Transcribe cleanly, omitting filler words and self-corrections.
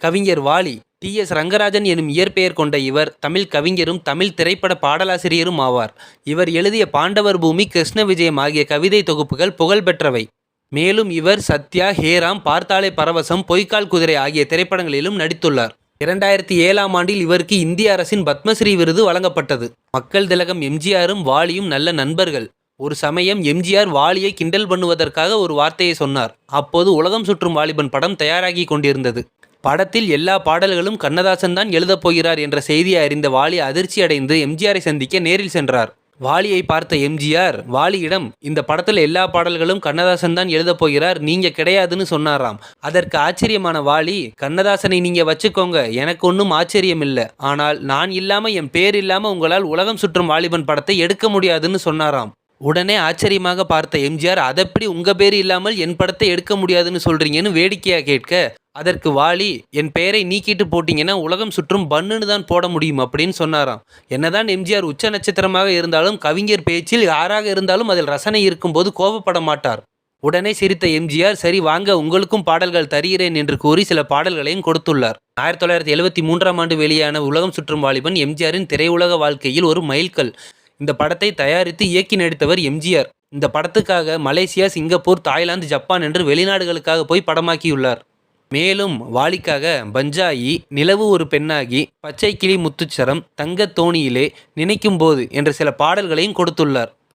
கவிஞர் வாலி டி.எஸ். ரங்கராஜன் எனும் இயற்பெயர் கொண்ட இவர் தமிழ் கவிஞரும் தமிழ் திரைப்பட பாடலாசிரியரும் ஆவார். இவர் எழுதிய பாண்டவர் பூமி, கிருஷ்ண விஜயம் ஆகிய கவிதை தொகுப்புகள் புகழ்பெற்றவை. மேலும் இவர் சத்யா, ஹேராம், பார்த்தாலே பரவசம், பொய்க்கால் குதிரை ஆகிய திரைப்படங்களிலும் நடித்துள்ளார். 2007ஆம் ஆண்டில் இவருக்கு இந்திய அரசின் பத்மஸ்ரீ விருது வழங்கப்பட்டது. மக்கள் திலகம் எம்.ஜி.ஆரும் வாலியும் நல்ல நண்பர்கள். ஒரு சமயம் எம்.ஜி.ஆர் வாலியை கிண்டல் பண்ணுவதற்காக ஒரு வார்த்தையை சொன்னார். அப்போது உலகம் சுற்றும் வாலிபன் படம் தயாராகி கொண்டிருந்தது. படத்தில் எல்லா பாடல்களும் கண்ணதாசன் தான் எழுதப் போகிறார் என்ற செய்தியை அறிந்த வாலி அதிர்ச்சி அடைந்து எம்.ஜி.ஆரை சந்திக்க நேரில் சென்றார். வாலியை பார்த்த எம்.ஜி.ஆர் வாலியிடம், இந்த படத்தில் எல்லா பாடல்களும் கண்ணதாசன் தான் எழுதப் போகிறார், நீங்க கிடையாதுன்னு சொன்னாராம். அதற்கு ஆச்சரியமான வாலி, கண்ணதாசனை நீங்க வச்சுக்கோங்க, எனக்கு ஒன்றும் ஆச்சரியம் இல்லை. ஆனால் நான் இல்லாம, என் பேர் இல்லாம உங்களால் உலகம் சுற்றும் வாலிபன் படத்தை எடுக்க முடியாதுன்னு சொன்னாராம். உடனே ஆச்சரியமாக பார்த்த எம்.ஜி.ஆர், அதெப்படி உங்க பேர் இல்லாமல் என் படத்தை எடுக்க முடியாதுன்னு சொல்றீங்கன்னு வேடிக்கையா கேட்க, அதற்கு வாலி, என் பெயரை நீக்கிட்டு போட்டீங்கன்னா உலகம் சுற்றும் பன்னுன்னு தான் போட முடியும் அப்படின்னு சொன்னாராம். என்னதான் எம்.ஜி.ஆர் உச்ச நட்சத்திரமாக இருந்தாலும் கவிஞர் பேச்சில் யாராக இருந்தாலும் அதில் ரசனை இருக்கும்போது கோபப்பட மாட்டார். உடனே சிரித்த எம்.ஜி.ஆர், சரி வாங்க, உங்களுக்கும் பாடல்கள் தருகிறேன் என்று கூறி சில பாடல்களையும் கொடுத்துள்ளார். 1973ஆம் ஆண்டு வெளியான உலகம் சுற்றும் வாலிபன் எம்.ஜி.ஆரின் திரையுலக வாழ்க்கையில் ஒரு மைல்கல். இந்த படத்தை தயாரித்து இயக்கி நடித்தவர் எம்.ஜி.ஆர். இந்த படத்துக்காக மலேசியா, சிங்கப்பூர், தாய்லாந்து, ஜப்பான் என்று வெளிநாடுகளுக்காக போய் படமாக்கியுள்ளார். மேலும் வாலிக்காக பஞ்சாயி, நிலவு ஒரு பெண்ணாகி, பச்சை கிளி முத்துச்சரம், தங்கத் தோணியிலே, நினைக்கும் போது என்ற சில பாடல்களையும் கொடுத்துள்ளார்.